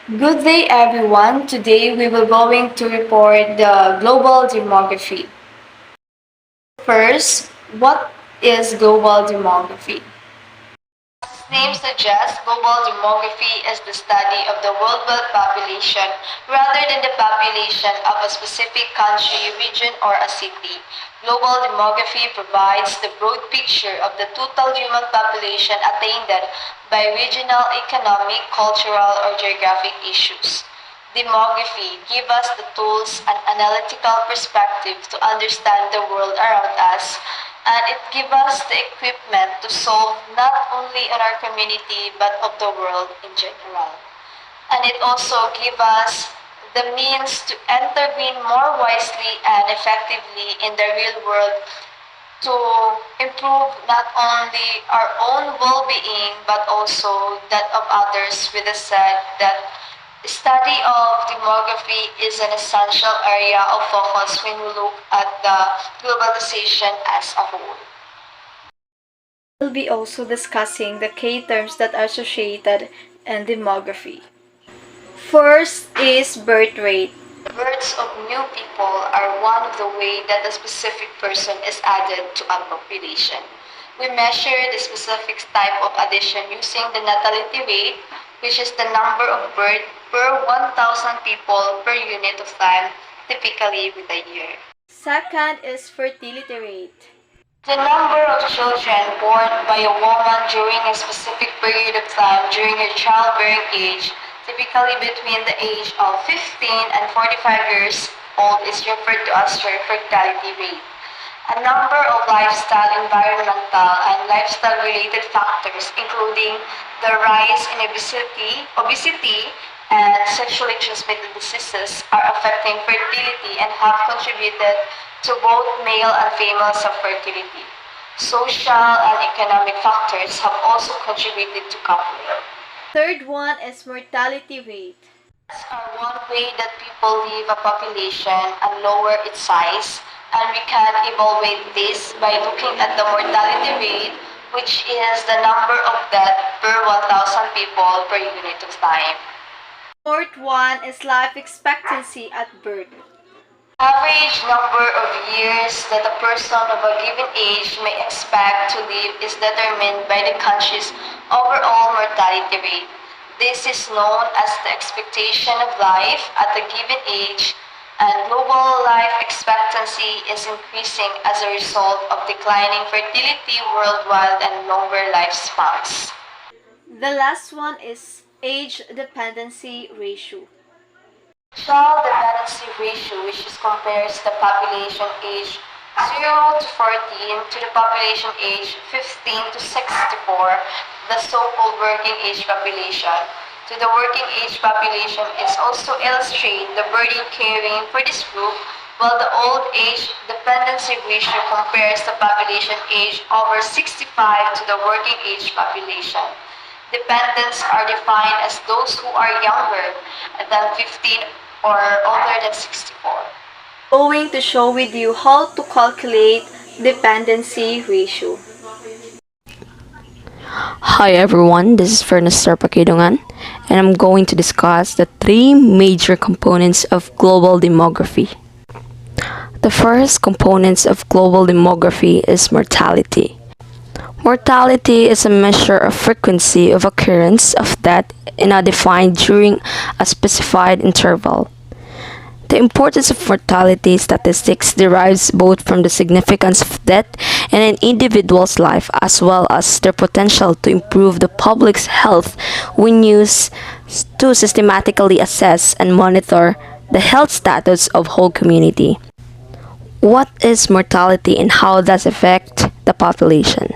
Good day everyone. Today we will going to report the global demography. First, what is global demography? Name suggests, global demography is the study of the worldwide population rather than the population of a specific country, region, or a city. Global demography provides the broad picture of the total human population attained by regional, economic, cultural, or geographic issues. Demography gives us the tools and analytical perspective to understand the world around us, and it gives us the equipment to solve not only in our community but of the world in general. And it also gives us the means to intervene more wisely and effectively in the real world to improve not only our own well-being but also that of others, with the said that study of demography is an essential area of focus when we look at the globalization as a whole. We'll be also discussing the key terms that are associated in demography. First is birth rate. Births of new people are one of the ways that a specific person is added to a population. We measure the specific type of addition using the natality rate, which is the number of births per 1,000 people per unit of time, typically with a year. Second is fertility rate. The number of children born by a woman during a specific period of time during her childbearing age, typically between the age of 15 and 45 years old, is referred to as her fertility rate. A number of lifestyle, environmental, and lifestyle-related factors, including the rise in obesity, and sexually transmitted diseases, are affecting fertility and have contributed to both male and female fertility. Social and economic factors have also contributed to coupling. Third one is mortality rate. Are one way that people leave a population and lower its size, and we can evaluate this by looking at the mortality rate, which is the number of deaths per 1,000 people per unit of time. Fourth one is life expectancy at birth. Average number of years that a person of a given age may expect to live is determined by the country's overall mortality rate. This is known as the expectation of life at a given age, and global life expectancy is increasing as a result of declining fertility worldwide and longer lifespans. The last one is age dependency ratio. Child dependency ratio, which compares the population age 0 to 14 to the population age 15 to 64, the so-called working age population, to the working age population, is also illustrate the burden carrying for this group, while the old age dependency ratio compares the population age over 65 to the working age population. Dependents are defined as those who are younger than 15 or older than 64. Going to show with you how to calculate dependency ratio. Hi everyone, this is Furnace Pakidongan, and I'm going to discuss the three major components of global demography. The first component of global demography is mortality. Mortality is a measure of frequency of occurrence of death in a defined during a specified interval. The importance of mortality statistics derives both from the significance of death in an individual's life as well as their potential to improve the public's health when used to systematically assess and monitor the health status of whole community. What is mortality and how does it affect the population?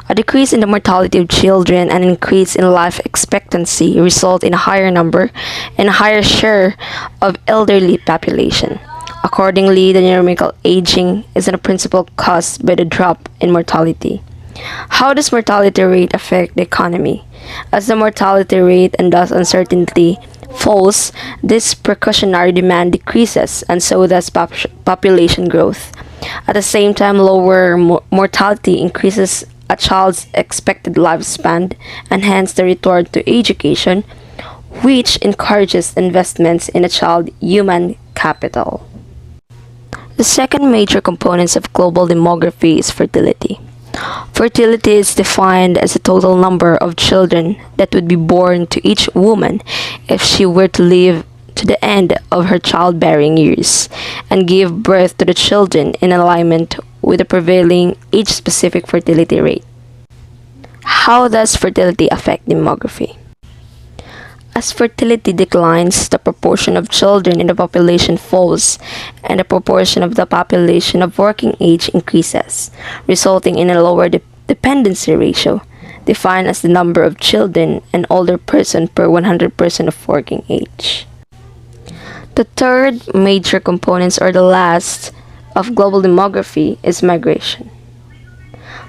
A decrease in the mortality of children and an increase in life expectancy result in a higher number and a higher share of elderly population. Accordingly, the numerical aging is a principal caused by the drop in mortality. How does mortality rate affect the economy? As the mortality rate and thus uncertainty falls, this precautionary demand decreases and so does population growth. At the same time, lower mortality increases a child's expected lifespan and hence the return to education, which encourages investments in a child human capital. The second major component of global demography is fertility. Fertility is defined as the total number of children that would be born to each woman if she were to live to the end of her childbearing years and give birth to the children in alignment with the prevailing age-specific fertility rate. How does fertility affect demography? As fertility declines, the proportion of children in the population falls, and the proportion of the population of working age increases, resulting in a lower dependency ratio, defined as the number of children an older person per 100% of working age. The third major component, or the last, of global demography is migration.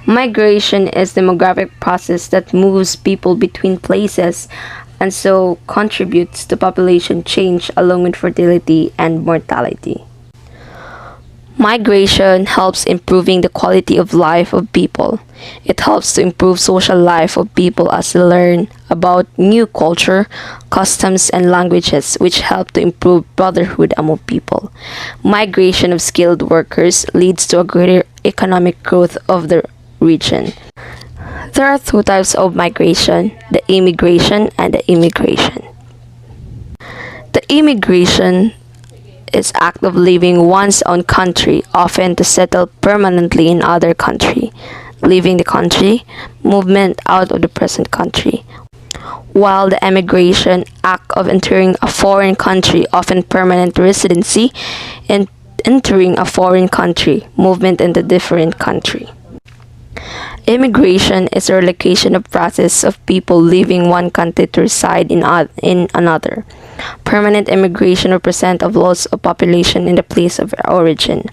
Migration is a demographic process that moves people between places and so contributes to population change along with fertility and mortality. Migration helps improving the quality of life of people. It helps to improve social life of people as they learn about new culture, customs, and languages which help to improve brotherhood among people. Migration of skilled workers leads to a greater economic growth of the region. There are two types of migration, the immigration and the immigration. The immigration is act of leaving one's own country, often to settle permanently in other country, leaving the country, movement out of the present country. While the emigration act of entering a foreign country, often permanent residency, and entering a foreign country, movement in a different country. Immigration is a relocation of process of people leaving one country to reside in another. Permanent immigration represents a loss of population in the place of origin.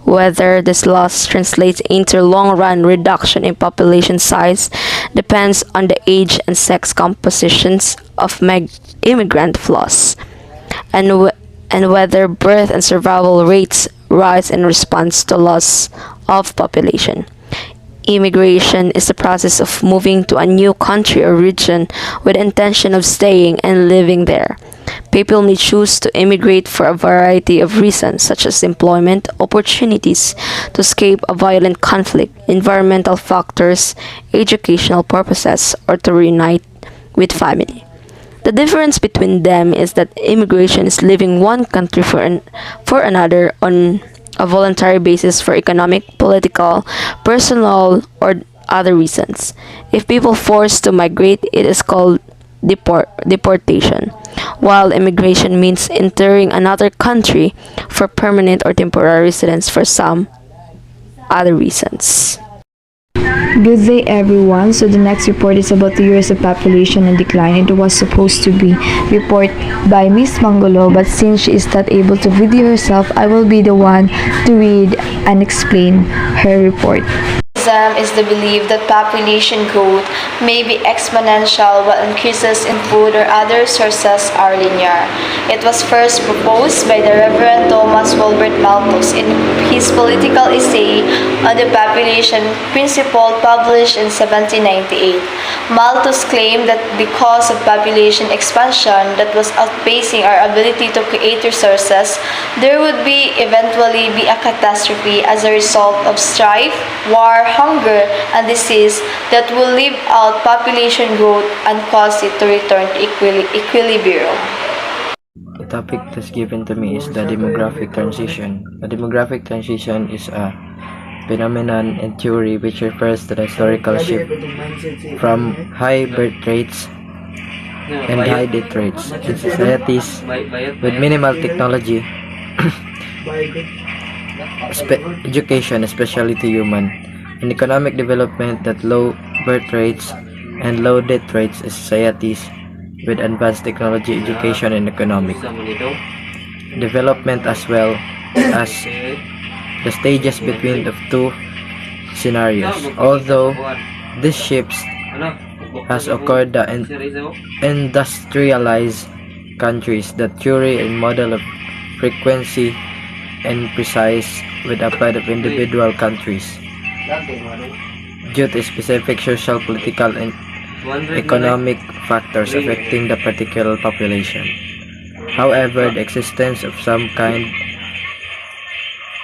Whether this loss translates into long-run reduction in population size depends on the age and sex compositions of immigrant flows, and whether birth and survival rates rise in response to loss of population. Immigration is the process of moving to a new country or region with the intention of staying and living there. People may choose to immigrate for a variety of reasons, such as employment opportunities, to escape a violent conflict, environmental factors, educational purposes, or to reunite with family. The difference between them is that immigration is leaving one country for another on a voluntary basis for economic, political, personal, or other reasons. If people forced to migrate, it is called deportation, while immigration means entering another country for permanent or temporary residence for some other reasons. Good day everyone. So the next report is about the years of population and decline. It was supposed to be report by Miss Mangolo, but since she is not able to video herself, I will be the one to read and explain her report. Is the belief that population growth may be exponential while increases in food or other sources are linear. It was first proposed by the Reverend Thomas Walbert Malthus in his political essay on the population principle published in 1798. Malthus claimed that because of population expansion that was outpacing our ability to create resources, there would eventually be a catastrophe as a result of strife, war, hunger, and disease that will leave out population growth and cause it to return to equilibrium. The topic that's given to me is the demographic transition. A demographic transition is a phenomenon in theory which refers to the historical shift from high birth rates and high death rates in societies with minimal technology, education, especially to human, and economic development that low birth rates and low death rates in societies with advanced technology, education, and economic development, as well as the stages between the two scenarios. Although this shift has occurred in industrialized countries, the theory and model of frequency and precise with applied of individual countries due to specific social, political, and economic factors affecting the particular population. However, the existence of some kind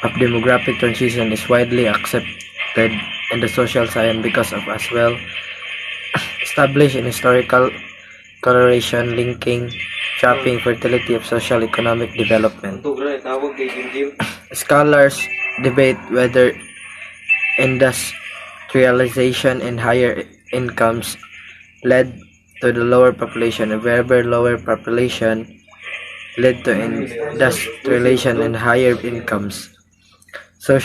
of demographic transition is widely accepted in the social science because of as well established in historical correlation linking trapping fertility of social economic development. Scholars debate whether industrialization and higher incomes led to the lower population, and wherever lower population led to industrialization and higher incomes. So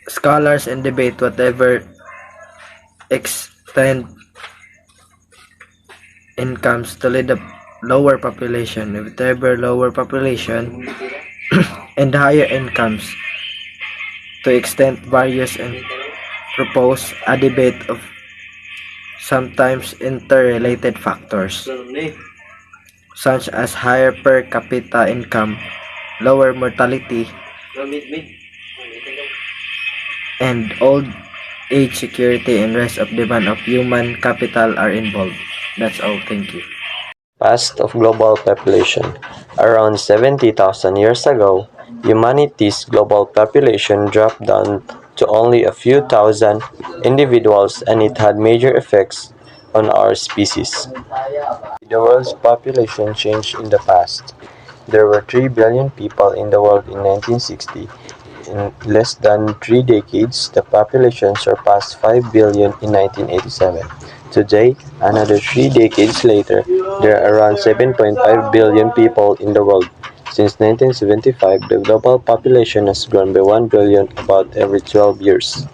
scholars and debate whatever extent incomes to lead a lower population, whatever lower population and higher incomes to extent various and propose a debate of sometimes interrelated factors such as higher per capita income, lower mortality, and old age security and rest of demand of human capital are involved. That's all. Thank you. Past of global population. Around 70,000 years ago, humanity's global population dropped down to only a few thousand individuals, and it had major effects on our species. The world's population changed in the past. There were 3 billion people in the world in 1960. In less than 3 decades, the population surpassed 5 billion in 1987. Today, another 3 decades later, there are around 7.5 billion people in the world. Since 1975, the global population has grown by 1 billion about every 12 years.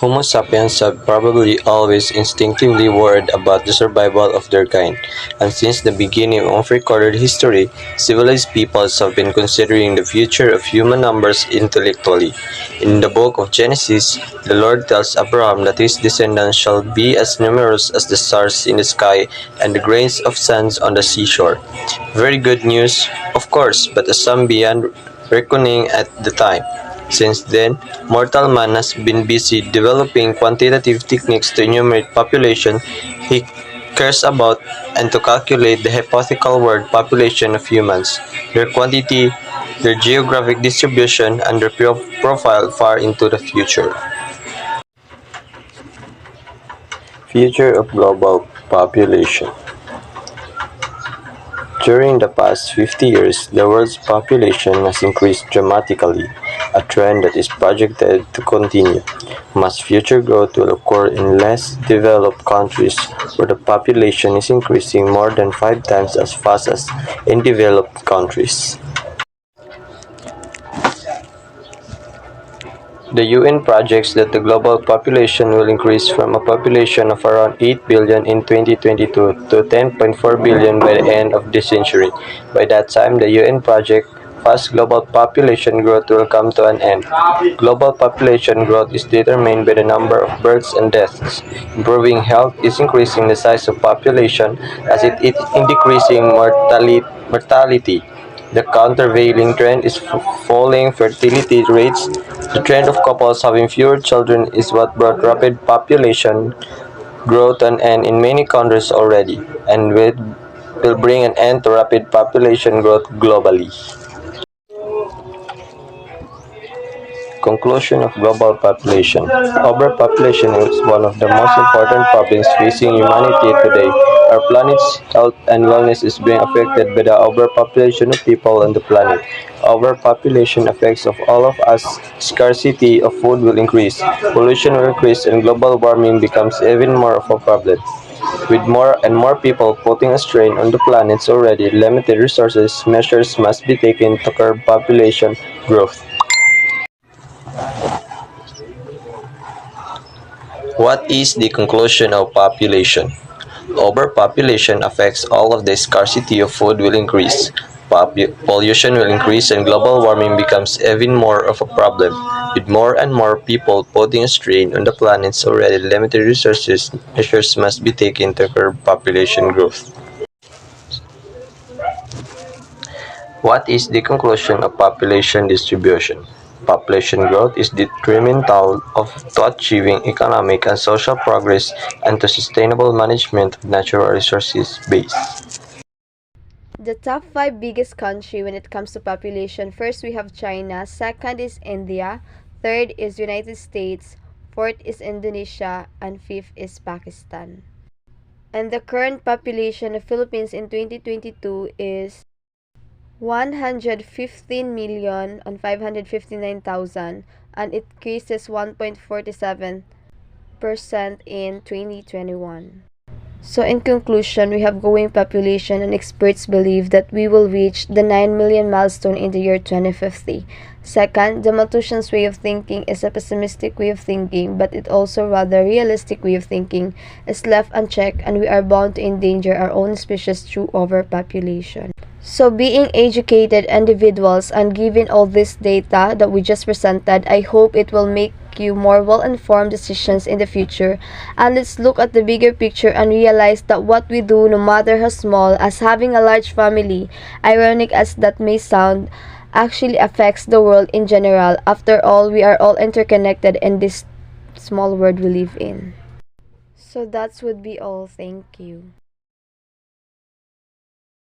Homo sapiens have probably always instinctively worried about the survival of their kind, and since the beginning of recorded history, civilized peoples have been considering the future of human numbers intellectually. In the book of Genesis, the Lord tells Abraham that his descendants shall be as numerous as the stars in the sky and the grains of sands on the seashore. Very good news, of course, but a sum beyond reckoning at the time. Since then, mortal man has been busy developing quantitative techniques to enumerate population he cares about and to calculate the hypothetical world population of humans, their quantity, their geographic distribution, and their profile far into the future. Future of global population. During the past 50 years, the world's population has increased dramatically, a trend that is projected to continue. Mass future growth will occur in less developed countries where the population is increasing more than 5 times as fast as in developed countries. The UN projects that the global population will increase from a population of around 8 billion in 2022 to 10.4 billion by the end of this century. By that time, the UN project fast global population growth will come to an end. Global population growth is determined by the number of births and deaths. Improving health is increasing the size of population as it is decreasing mortality. The countervailing trend is falling fertility rates. The trend of couples having fewer children is what brought rapid population growth to an end in many countries already, and will bring an end to rapid population growth globally. Conclusion of global population. Overpopulation is one of the most important problems facing humanity today. Our planet's health and wellness is being affected by the overpopulation of people on the planet. Overpopulation affects of all of us. Scarcity of food will increase, pollution will increase, and global warming becomes even more of a problem. With more and more people putting a strain on the planet's already limited resources, measures must be taken to curb population growth. What is the conclusion of population? Overpopulation affects all of the scarcity of food will increase, pollution will increase, and global warming becomes even more of a problem. With more and more people putting a strain on the planet's already limited resources, measures must be taken to curb population growth. What is the conclusion of population distribution? Population growth is detrimental to achieving economic and social progress and to sustainable management of natural resources base. The top 5 biggest country when it comes to population. First, we have China. Second is India. Third is United States. Fourth is Indonesia. And fifth is Pakistan. And the current population of Philippines in 2022 is 115,559,000 and it increases 1.47% in 2021. So in conclusion, we have growing population and experts believe that we will reach the 9 million milestone in the year 2050. Second, the Malthusian's way of thinking is a pessimistic way of thinking, but it also rather realistic way of thinking is left unchecked and we are bound to endanger our own species through overpopulation. So being educated individuals and given all this data that we just presented, I hope it will make you more well-informed decisions in the future. And let's look at the bigger picture and realize that what we do, no matter how small, as having a large family, ironic as that may sound, actually affects the world in general. After all, we are all interconnected in this small world we live in. So that would be all. Thank you.